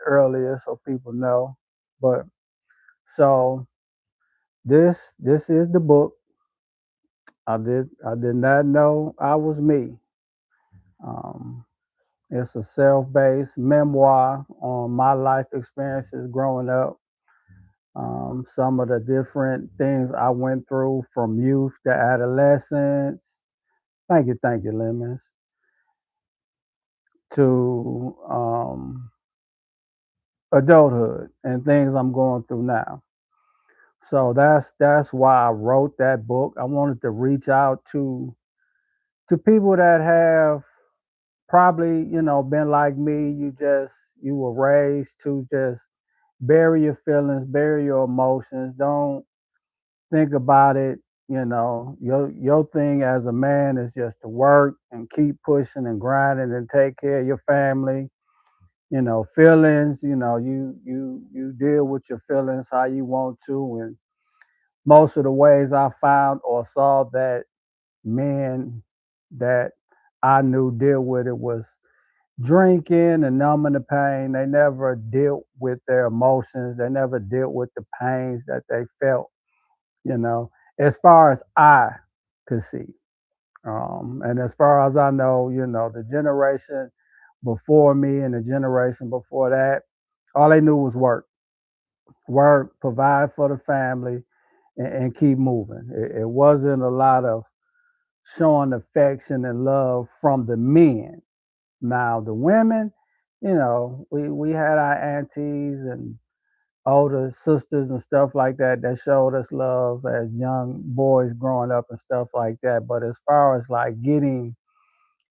earlier so people know. But so this is the book. I did not know I was me. Um, it's a self-based memoir on my life experiences growing up. Some of the different things I went through from youth to adolescence. Thank you, Lemons. To adulthood and things I'm going through now. So that's why I wrote that book. I wanted to reach out to people that have probably, been like me. You were raised to just bury your feelings, bury your emotions. Don't think about it. Your thing as a man is just to work and keep pushing and grinding and take care of your family. Feelings, you deal with your feelings how you want to. And most of the ways I found or saw that men that I knew deal with it was drinking and numbing the pain. They never dealt with their emotions. They never dealt with the pains that they felt, you know, as far as I could see. And as far as I know, the generation before me and the generation before that, all they knew was work, provide for the family, and keep moving. It wasn't a lot of showing affection and love from the men. Now the women, we had our aunties and older sisters and stuff like that that showed us love as young boys growing up and stuff like that. But as far as like getting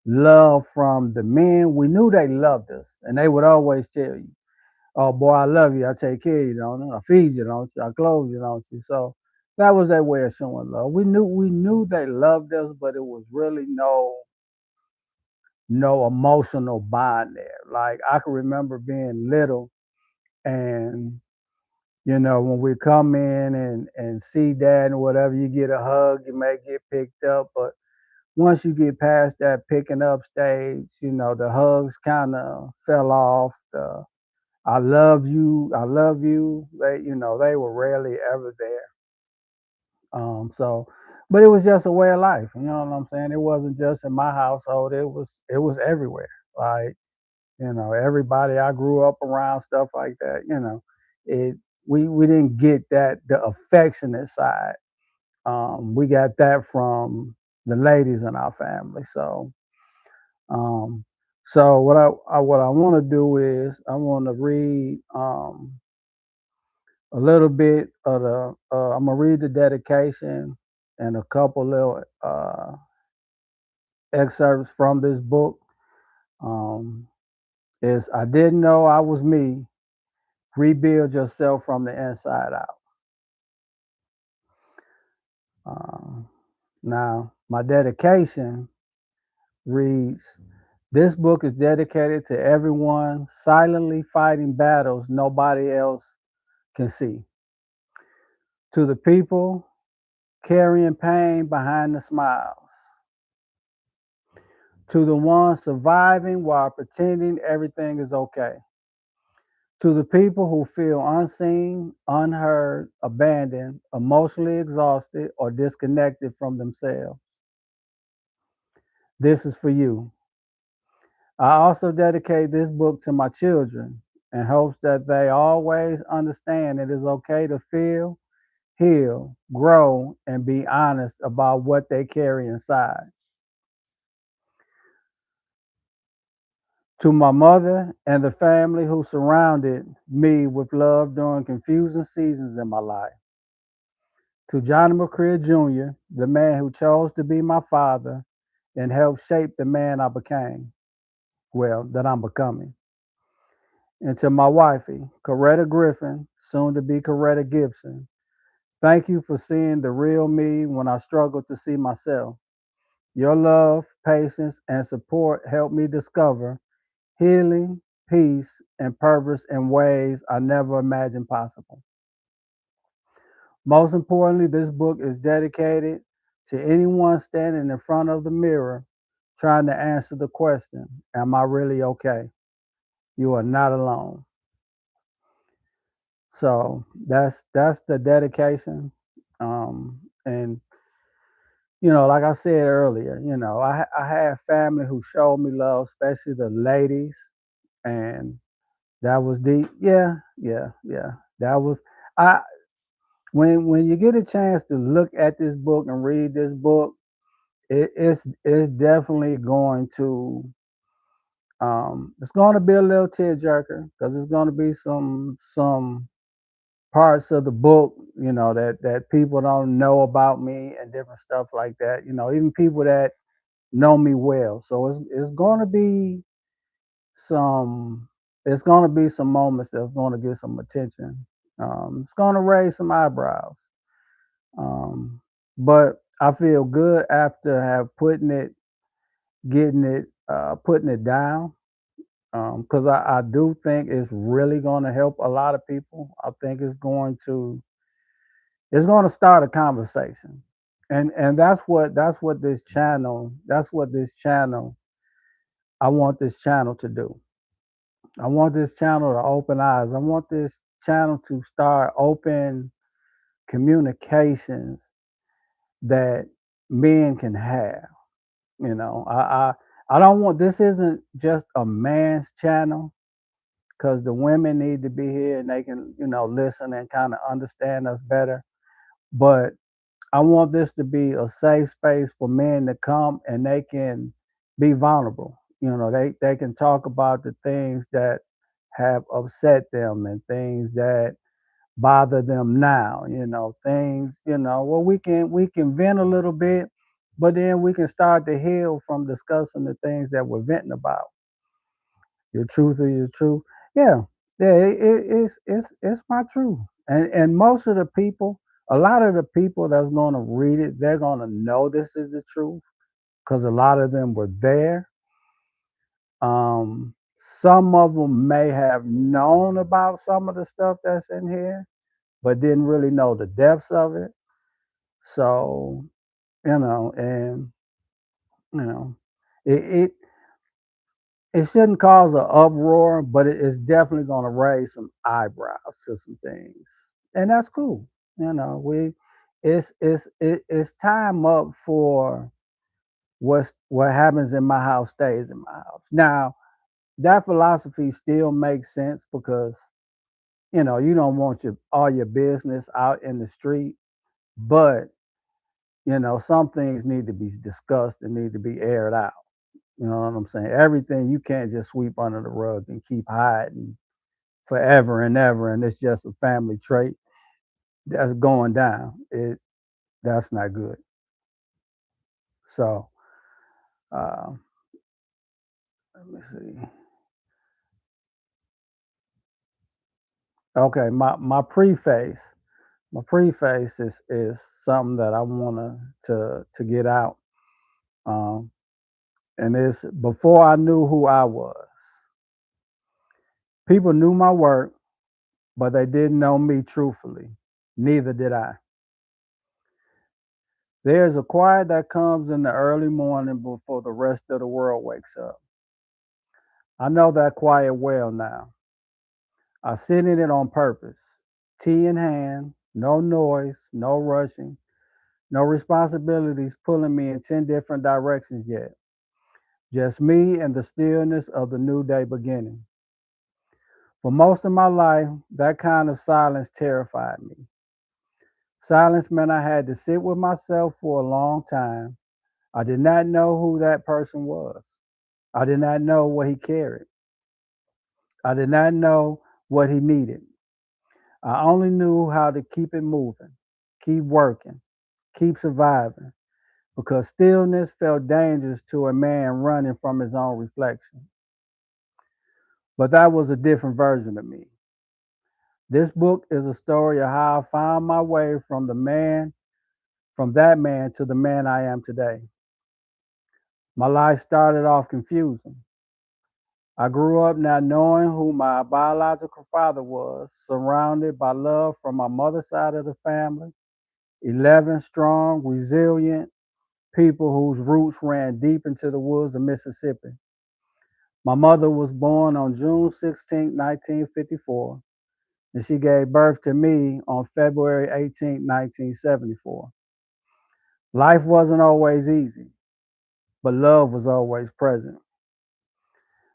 love from the men, we knew they loved us, and they would always tell you, "Oh boy, I love you. I take care of you, don't I? I feed you, don't you? I clothe you, don't you?" So that was their way of showing love. We knew they loved us, but it was really no emotional bond there. Like I can remember being little and when we come in and see dad and whatever, you get a hug, you may get picked up, but once you get past that picking up stage, the hugs kind of fell off. The I love you. They were rarely ever there. So, but it was just a way of life. You know what I'm saying? It wasn't just in my household. It was everywhere. Like everybody I grew up around, stuff like that. It we didn't get that the affectionate side. We got that from the ladies in our family. Um, so what I want to do is I want to read a little bit of the. I'm gonna read the dedication and a couple little excerpts from this book. Um, is I didn't know I was me. Rebuild yourself from the inside out. Um, Now, my dedication reads: This book is dedicated to everyone silently fighting battles nobody else can see. To the people carrying pain behind the smiles. To the ones surviving while pretending everything is okay. To the people who feel unseen, unheard, abandoned, emotionally exhausted, or disconnected from themselves. This is for you. I also dedicate this book to my children in hopes that they always understand it is okay to feel, heal, grow, and be honest about what they carry inside. To my mother and the family who surrounded me with love during confusing seasons in my life. To Johnny McCrea Jr., the man who chose to be my father and helped shape the man I became, well, that I'm becoming. And to my wifey, Coretta Griffin, soon to be Coretta Gibson, thank you for seeing the real me when I struggled to see myself. Your love, patience, and support helped me discover healing, peace, and purpose in ways I never imagined possible. Most importantly, this book is dedicated to anyone standing in front of the mirror trying to answer the question, am I really okay? You are not alone. So that's the dedication. And like I said earlier, I had family who showed me love, especially the ladies, and that was deep. Yeah, yeah, yeah. That was I when you get a chance to look at this book and read this book, it's definitely going to it's going to be a little tearjerker because it's going to be some parts of the book, that people don't know about me and different stuff like that. Even people that know me well. So it's going to be some it's going to be some moments that's going to get some attention. It's going to raise some eyebrows. Um, but I feel good after have putting it down. Because I do think it's really going to help a lot of people. I think it's going to start a conversation, and that's what this channel I want this channel to do. I want this channel to open eyes. I want this channel to start open communications that men can have. I don't want this isn't just a man's channel because the women need to be here and they can listen and kind of understand us better. But I want this to be a safe space for men to come and they can be vulnerable. They can talk about the things that have upset them and things that bother them now. Things, well we can vent a little bit, but then we can start to heal from discussing the things that we're venting about. Your truth or your truth. Yeah. Yeah, it's my truth. And most of the people, a lot of the people that's gonna read it, they're gonna know this is the truth because a lot of them were there. Some of them may have known about some of the stuff that's in here, but didn't really know the depths of it. So, and you know, it it, it shouldn't cause an uproar, but it's definitely going to raise some eyebrows to some things, and that's cool. We it's time up for what happens in my house stays in my house. Now that philosophy still makes sense because you don't want all your business out in the street, but some things need to be discussed and need to be aired out. You know what I'm saying? Everything you can't just sweep under the rug and keep hiding forever and ever, and it's just a family trait that's going down. That's not good. So uh, let me see. Okay, my preface is something that I want to get out, um, and it's before I knew who I was. People knew my work, but they didn't know me truthfully. Neither did I. There's a quiet that comes in the early morning before the rest of the world wakes up. I know that quiet well now. I sit in it on purpose. Tea in hand, no noise, no rushing, no responsibilities pulling me in 10 different directions yet. Just me and the stillness of the new day beginning. For most of my life, that kind of silence terrified me. Silence meant I had to sit with myself for a long time. I did not know who that person was. I did not know what he carried. I did not know what he needed. I only knew how to keep it moving, keep working, keep surviving, because stillness felt dangerous to a man running from his own reflection. But that was a different version of me. This book is a story of how I found my way from that man to the man I am today. My life started off confusing. I grew up not knowing who my biological father was, surrounded by love from my mother's side of the family, 11 strong, resilient people whose roots ran deep into the woods of Mississippi. My mother was born on June 16, 1954, and she gave birth to me on February 18th, 1974. Life wasn't always easy, but love was always present.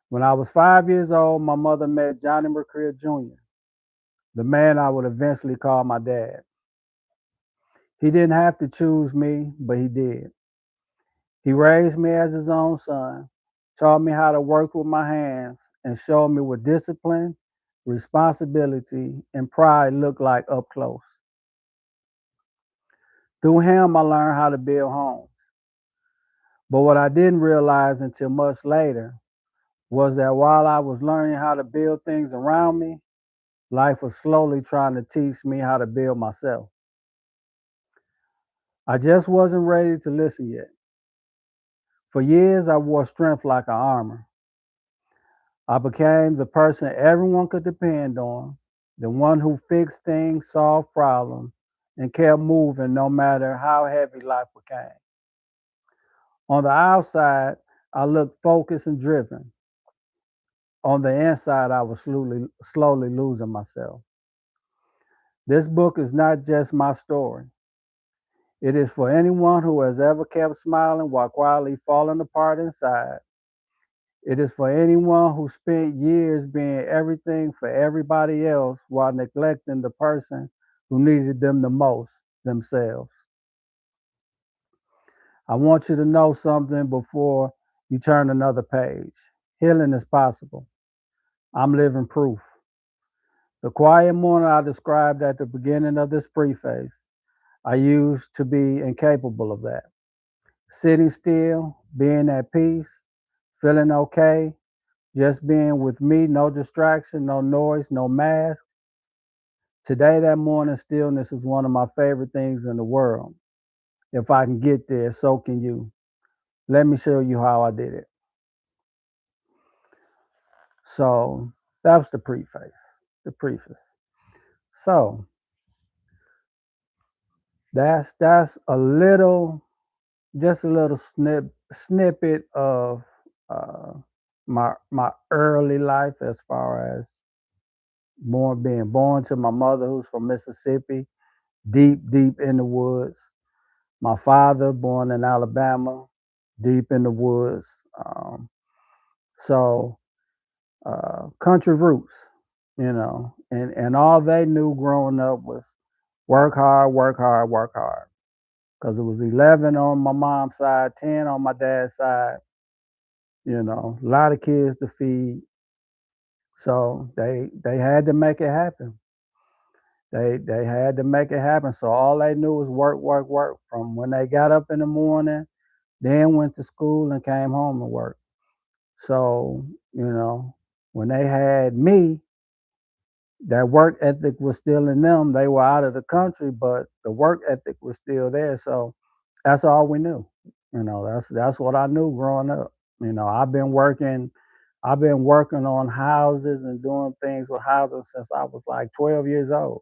When I was 5 years old, my mother met Johnny McCrea Jr., the man I would eventually call my dad. He didn't have to choose me, but he did. He raised me as his own son, taught me how to work with my hands, and showed me what discipline, responsibility, and pride look like up close. Through him, I learned how to build homes. But what I didn't realize until much later was that while I was learning how to build things around me, life was slowly trying to teach me how to build myself. I just wasn't ready to listen yet. For years, I wore strength like an armor. I became the person everyone could depend on, the one who fixed things, solved problems, and kept moving no matter how heavy life became. On the outside, I looked focused and driven. On the inside, I was slowly losing myself. This book is not just my story. It is for anyone who has ever kept smiling while quietly falling apart inside. It is for anyone who spent years being everything for everybody else while neglecting the person who needed them the most, themselves. I want you to know something before you turn another page. Healing is possible. I'm living proof. The quiet morning I described at the beginning of this preface, I used to be incapable of that. Sitting still, being at peace, feeling okay, just being with me, no distraction, no noise, no mask. Today, that morning stillness is one of my favorite things in the world. If I can get there, so can you. Let me show you how I did it. So that was the preface. So that's a little, just a little snippet of uh, my early life as far as being born to my mother who's from Mississippi, deep in the woods. My father born in Alabama, deep in the woods. So country roots, and all they knew growing up was work hard, work hard, work hard. Because it was 11 on my mom's side, 10 on my dad's side. A lot of kids to feed. So they had to make it happen. They had to make it happen. So all they knew was work, work, work. From when they got up in the morning, then went to school and came home and worked. So, when they had me, that work ethic was still in them. They were out of the country, but the work ethic was still there. So that's all we knew. That's what I knew growing up. I've been working on houses and doing things with houses since I was like 12 years old.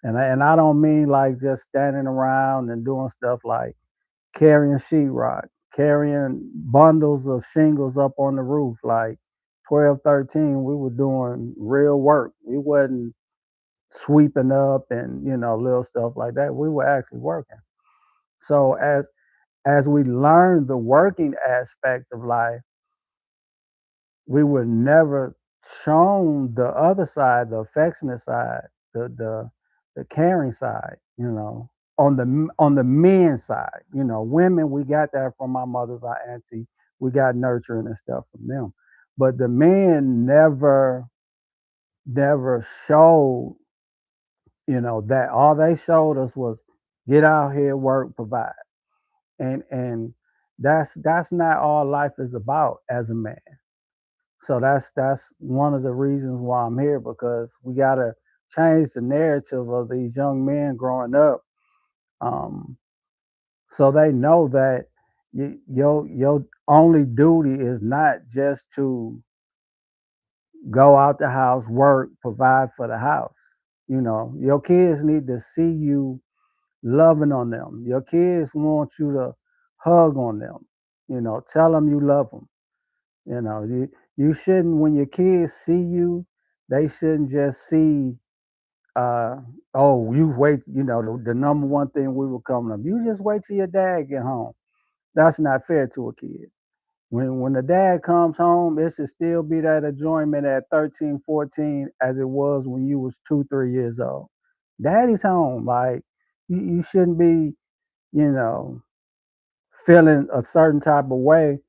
And I don't mean like just standing around and doing stuff like carrying sheetrock, carrying bundles of shingles up on the roof. Like 12, 13, we were doing real work. We wasn't sweeping up and little stuff like that. We were actually working. So as we learned the working aspect of life, we were never shown the other side, the affectionate side, the caring side, on the men's side. Women, we got that from our mothers, our auntie. We got nurturing and stuff from them. But the men never showed, that all they showed us was get out here, work, provide. And that's not all life is about as a man. So that's one of the reasons why I'm here, because we gotta change the narrative of these young men growing up, um, so they know that your only duty is not just to go out the house, work, provide for the house. Your kids need to see you loving on them. Your kids want you to hug on them. Tell them you love them. You shouldn't, when your kids see you They shouldn't just see, uh, oh, you wait, the number one thing we were coming up. You just wait till your dad get home. That's not fair to a kid. When the dad comes home, it should still be that enjoyment at 13, 14 as it was when you was 2, 3 years old. Daddy's home. Like you shouldn't be, you know, feeling a certain type of way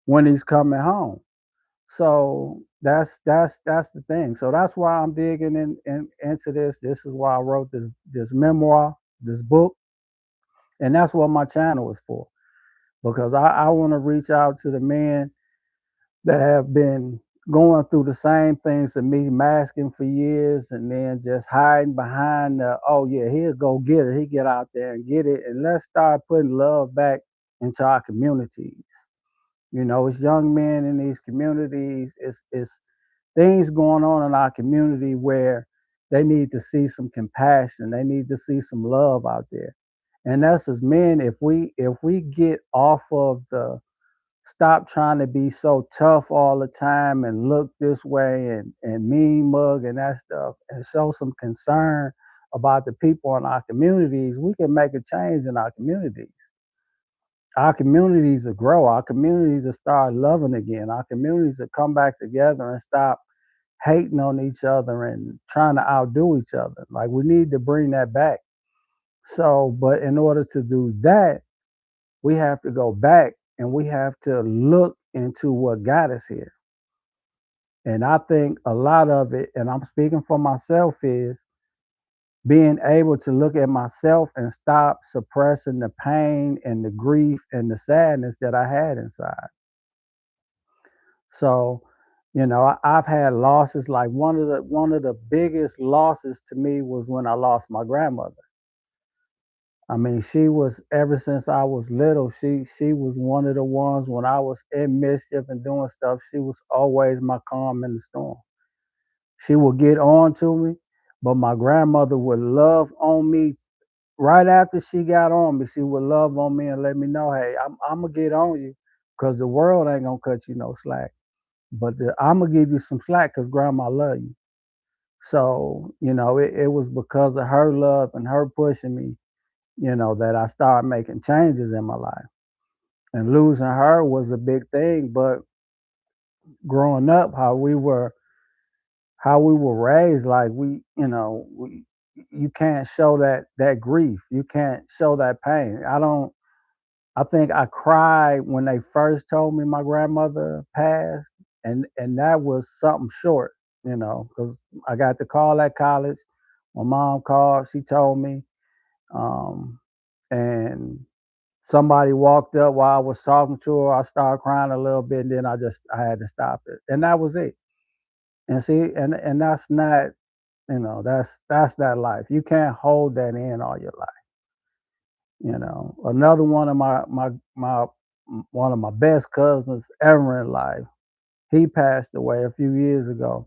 when he's coming home. So that's the thing. So that's why I'm digging into this. This is why I wrote this memoir, this book, and that's what my channel is for. Because I want to reach out to the men that have been going through the same things that me, masking for years and then just hiding behind the, oh yeah, he'll go get it. He get out there and get it. And let's start putting love back into our communities. It's young men in these communities. It's things going on in our community where they need to see some compassion. They need to see some love out there. And us as men, if we get off of the stop trying to be so tough all the time and look this way and mean mug and that stuff and show some concern about the people in our communities, we can make a change in our communities. Our communities will grow. Our communities will start loving again. Our communities will come back together and stop hating on each other and trying to outdo each other. Like we need to bring that back. So, but in order to do that, we have to go back and we have to look into what got us here. And I think a lot of it, and I'm speaking for myself, is being able to look at myself and stop suppressing the pain and the grief and the sadness that I had inside. So, I've had losses. Like one of the biggest losses to me was when I lost my grandmother. I mean, she was ever since I was little. She was one of the ones when I was in mischief and doing stuff. She was always my calm in the storm. She would get on to me, but my grandmother would love on me right after she got on me. She would love on me and let me know, hey, I'm gonna get on you, cause the world ain't gonna cut you no slack, but I'm gonna give you some slack, cause grandma love you. So it was because of her love and her pushing me, that I started making changes in my life. And losing her was a big thing. But growing up, how we were raised, like you can't show that grief. You can't show that pain. I think I cried when they first told me my grandmother passed, and that was something short, because I got the call at college. My mom called. She told me, um, and somebody walked up while I was talking to her. I started crying a little bit, and then I had to stop it, and that was it. And see, and that's not, that's not life. You can't hold that in all your life. Another one of my one of my best cousins ever in life. He passed away a few years ago,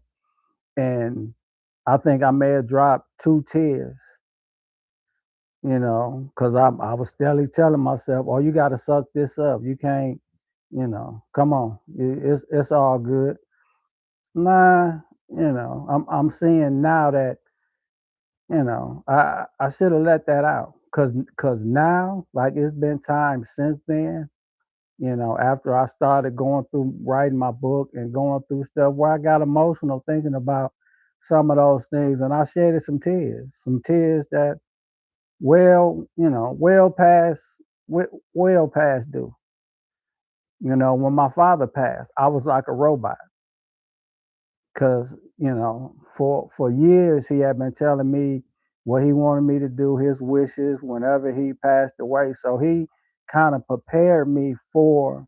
and I think I may have dropped 2 tears. Because I was steadily telling myself, "Oh, you got to suck this up. You can't, come on, it's all good." Nah, I'm seeing now that I should have let that out, cause now, like, it's been time since then. After I started going through writing my book and going through stuff where I got emotional thinking about some of those things, and I shedded some tears that well past, well past due. When my father passed, I was like a robot because for years he had been telling me what he wanted me to do, his wishes whenever he passed away. So he kind of prepared me for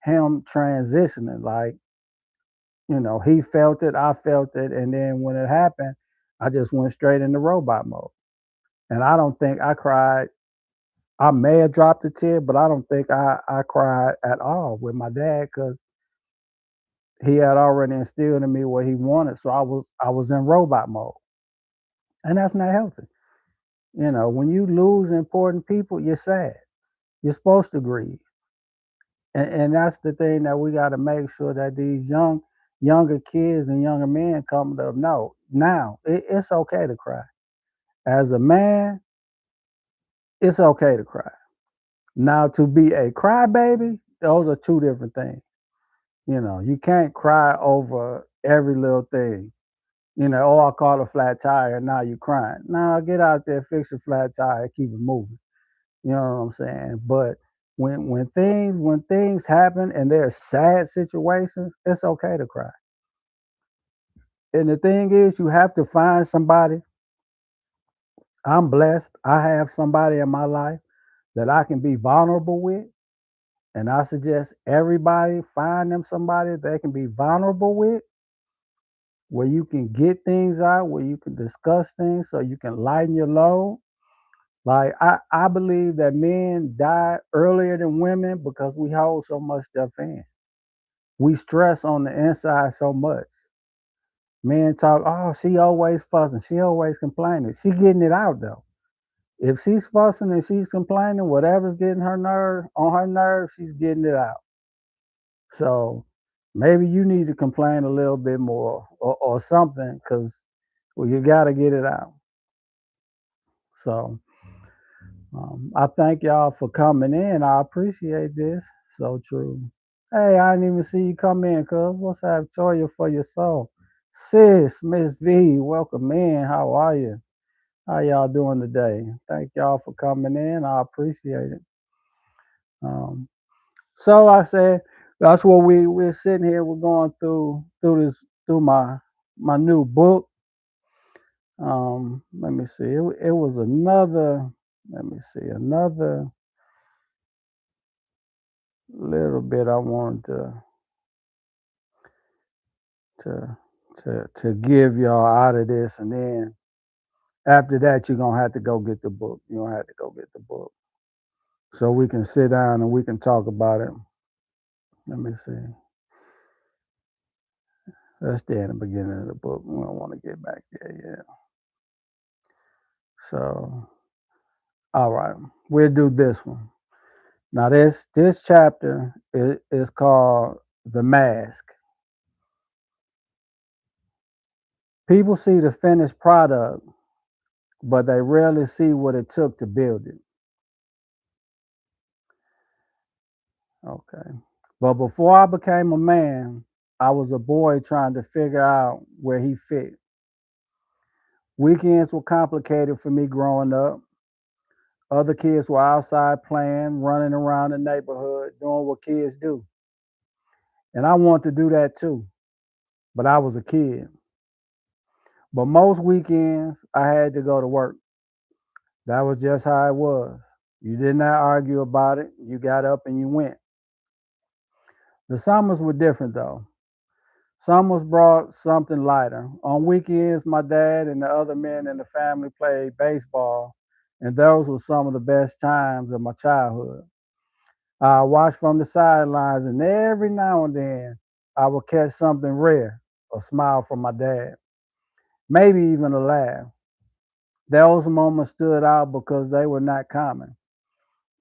him transitioning. Like, he felt it, I felt it, and then when it happened, I just went straight into robot mode. And I don't think I cried. I may have dropped a tear, but I don't think I cried at all with my dad because he had already instilled in me what he wanted. So I was in robot mode, and that's not healthy. When you lose important people, you're sad. You're supposed to grieve, and that's the thing that we got to make sure that these younger kids and younger men coming up. No, now it's okay to cry. As a man, it's okay to cry. Now, to be a crybaby, those are two different things. You can't cry over every little thing. Oh, I caught a flat tire, now you crying. Now get out there, fix your flat tire, keep it moving. You know what I'm saying? But when things happen and they're sad situations, it's okay to cry. And the thing is, you have to find somebody. I'm blessed. I have somebody in my life that I can be vulnerable with. And I suggest everybody find them somebody they can be vulnerable with, where you can get things out, where you can discuss things so you can lighten your load. Like I believe that men die earlier than women because we hold so much stuff in. We stress on the inside so much. Men talk, oh, she always fussing, she always complaining. She getting it out though. If she's fussing and she's complaining, whatever's getting her nerve, she's getting it out. So maybe you need to complain a little bit more or something, because well, you got to get it out. So I thank y'all for coming in. I appreciate this. So true. Hey, I didn't even see you come in, cuz. What's that, Toya, for your soul? Sis, Miss V, welcome in. How are you? How y'all doing today? Thank y'all for coming in. I appreciate it. Um, so I said that's what we're sitting here. We're going through my new book. Let me see. It was another. Let me see another little bit I wanted to to give y'all out of this, and then after that you're gonna have to go get the book. You're gonna have to go get the book so we can sit down and we can talk about it. Let me see. Let's stay in the beginning of the book. We don't want to get back there yet. So, all right, we'll do this one. Now, this chapter is called "The Mask." People see the finished product, but they rarely see what it took to build it. Okay. But before I became a man, I was a boy trying to figure out where he fit. Weekends were complicated for me growing up. Other kids were outside playing, running around the neighborhood, doing what kids do. And I wanted to do that too, but I was a kid. But most weekends, I had to go to work. That was just how it was. You did not argue about it. You got up and you went. The summers were different though. Summers brought something lighter. On weekends, my dad and the other men in the family played baseball, and those were some of the best times of my childhood. I watched from the sidelines, and every now and then, I would catch something rare, a smile from my dad, maybe even a laugh. Those moments stood out because they were not common.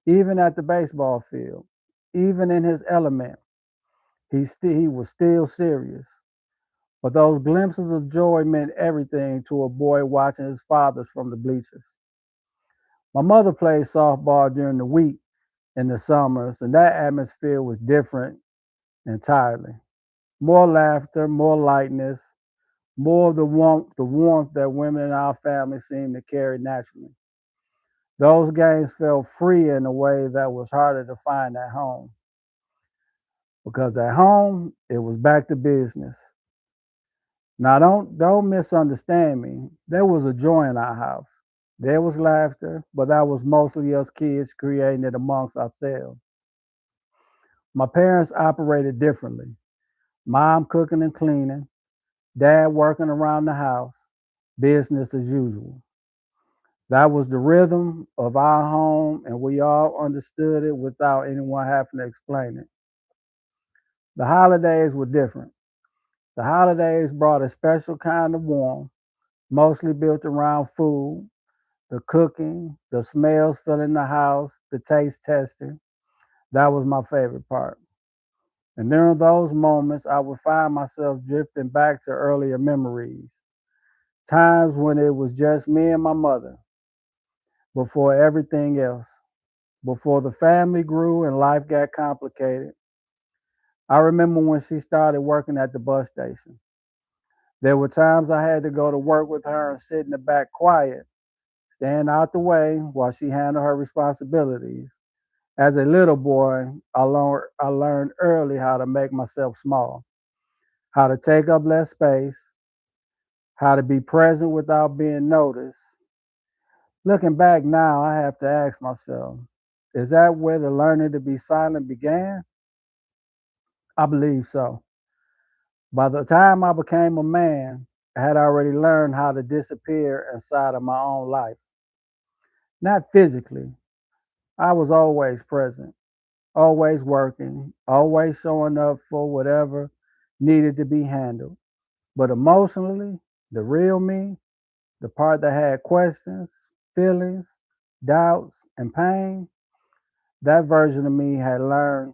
Even at the baseball field, even in his element, he was still serious. But those glimpses of joy meant everything to a boy watching his fathers from the bleachers. My mother played softball during the week in the summers, and that atmosphere was different entirely. More laughter, more lightness, more of the warmth that women in our family seemed to carry naturally. Those games felt free in a way that was harder to find at home. Because at home, it was back to business. Now don't misunderstand me. There was a joy in our house. There was laughter, but that was mostly us kids creating it amongst ourselves. My parents operated differently. Mom cooking and cleaning, dad working around the house, business as usual. That was the rhythm of our home, and we all understood it without anyone having to explain it. The holidays were different. The holidays brought a special kind of warmth, mostly built around food, the cooking, the smells filling the house, the taste testing. That was my favorite part. And during those moments, I would find myself drifting back to earlier memories, times when it was just me and my mother, before everything else, before the family grew and life got complicated. I remember when she started working at the bus station. There were times I had to go to work with her and sit in the back quiet, staying out the way while she handled her responsibilities. As a little boy, I learned early how to make myself small, how to take up less space, how to be present without being noticed. Looking back now, I have to ask myself, is that where the learning to be silent began? I believe so. By the time I became a man, I had already learned how to disappear inside of my own life. Not physically, I was always present, always working, always showing up for whatever needed to be handled. But emotionally, the real me, the part that had questions, feelings, doubts, and pain, that version of me had learned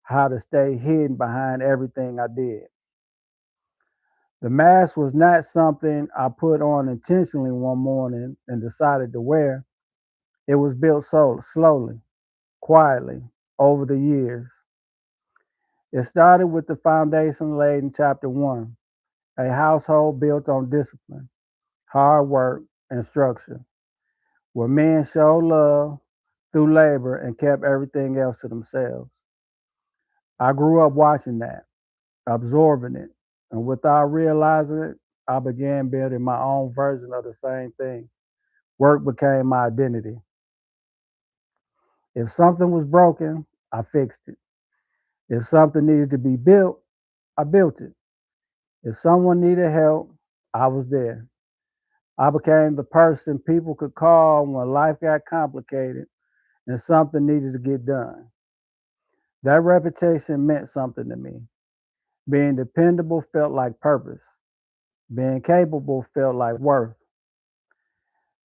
how to stay hidden behind everything I did. The mask was not something I put on intentionally one morning and decided to wear. It was built so slowly, quietly, over the years. It started with the foundation laid in chapter one, a household built on discipline, hard work, and structure, where men showed love through labor and kept everything else to themselves. I grew up watching that, absorbing it, and without realizing it, I began building my own version of the same thing. Work became my identity. If something was broken, I fixed it. If something needed to be built, I built it. If someone needed help, I was there. I became the person people could call when life got complicated and something needed to get done. That reputation meant something to me. Being dependable felt like purpose. Being capable felt like worth.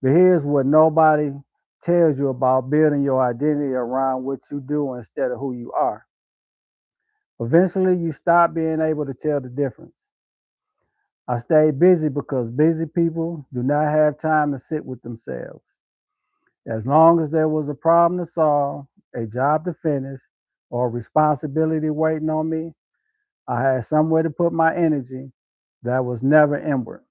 But here's what nobody tells you about building your identity around what you do instead of who you are. Eventually, you stop being able to tell the difference. I stayed busy because busy people do not have time to sit with themselves. As long as there was a problem to solve, a job to finish, or a responsibility waiting on me, I had somewhere to put my energy that was never inward.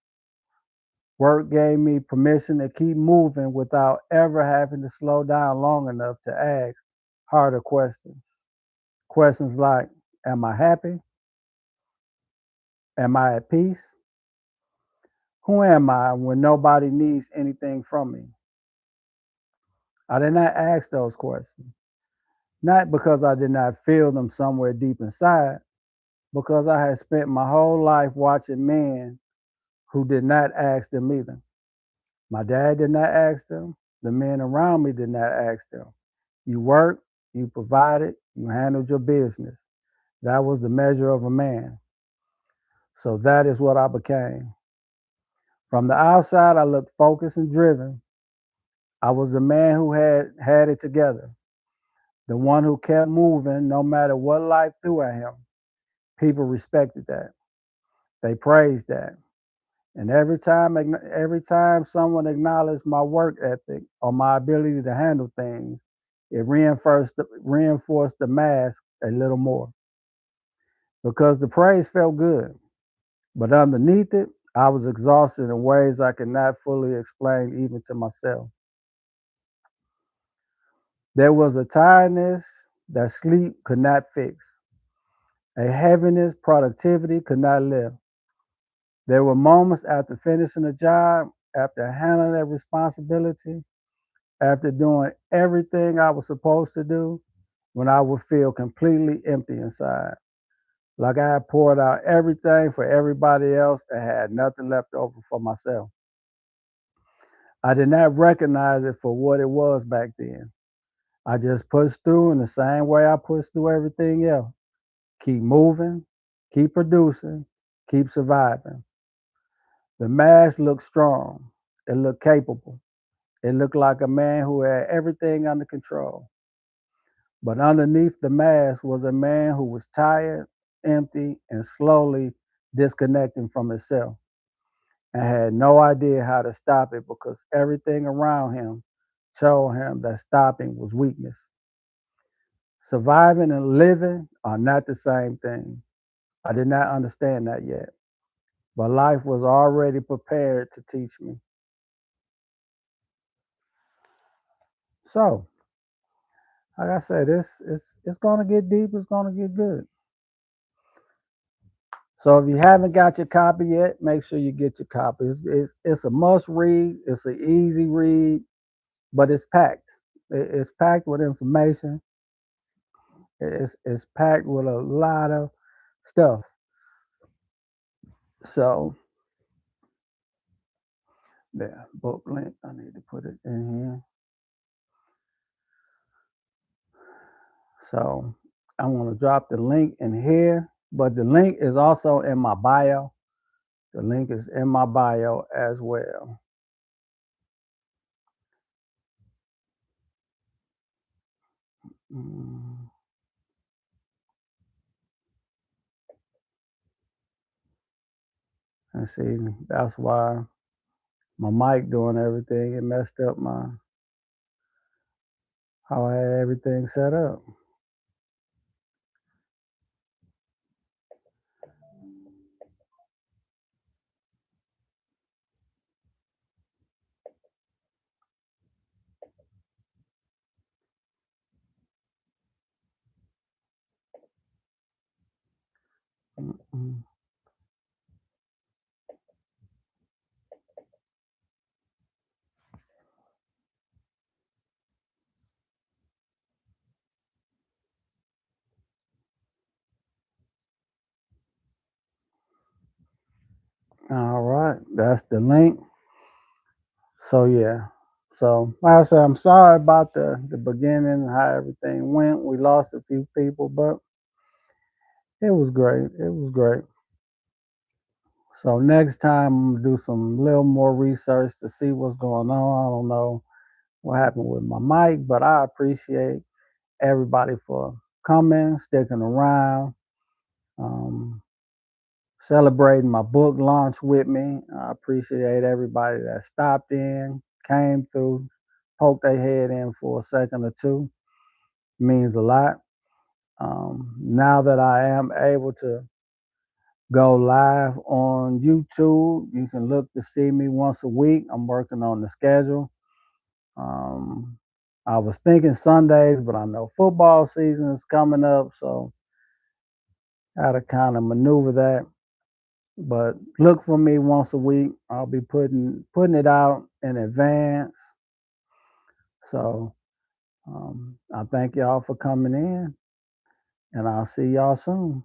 Work gave me permission to keep moving without ever having to slow down long enough to ask harder questions. Questions like, am I happy? Am I at peace? Who am I when nobody needs anything from me? I did not ask those questions, not because I did not feel them somewhere deep inside, because I had spent my whole life watching men who did not ask them either. My dad did not ask them. The men around me did not ask them. You worked, you provided, you handled your business. That was the measure of a man. So that is what I became. From the outside, I looked focused and driven. I was the man who had it together, the one who kept moving no matter what life threw at him. People respected that. They praised that. And every time someone acknowledged my work ethic or my ability to handle things, it reinforced the mask a little more because the praise felt good. But underneath it, I was exhausted in ways I could not fully explain even to myself. There was a tiredness that sleep could not fix, a heaviness productivity could not lift. There were moments after finishing a job, after handling that responsibility, after doing everything I was supposed to do, when I would feel completely empty inside, like I had poured out everything for everybody else and had nothing left over for myself. I did not recognize it for what it was back then. I just pushed through in the same way I pushed through everything else. Keep moving, keep producing, keep surviving. The mask looked strong. It looked capable. It looked like a man who had everything under control. But underneath the mask was a man who was tired, empty, and slowly disconnecting from himself, and had no idea how to stop it because everything around him told him that stopping was weakness. Surviving and living are not the same thing. I did not understand that yet, but life was already prepared to teach me. So, like I said, it's gonna get deep. It's gonna get good. So if you haven't got your copy yet, make sure you get your copy. It's a must read. It's an easy read, but it's packed. It's packed with information. It's packed with a lot of stuff. So yeah, book link. I need to put it in here. So I want to drop the link in here, but the link is also in my bio. The link is in my bio as well. Mm, and see, that's why my mic doing everything. It messed up my how I had everything set up. Mm-mm. All right, that's the link. So yeah. So like I said, I'm sorry about the beginning, how everything went. We lost a few people, but it was great. It was great. So next time I'm gonna do some little more research to see what's going on. I don't know what happened with my mic, but I appreciate everybody for coming, sticking around, um, celebrating my book launch with me. I appreciate everybody that stopped in, came through, poked their head in for a second or two. It means a lot. Now that I am able to go live on YouTube, you can look to see me once a week. I'm working on the schedule. Um, I was thinking Sundays, but I know football season is coming up, so I had to kind of maneuver that. But look for me once a week. I'll be putting it out in advance. So I thank y'all for coming in, and I'll see y'all soon.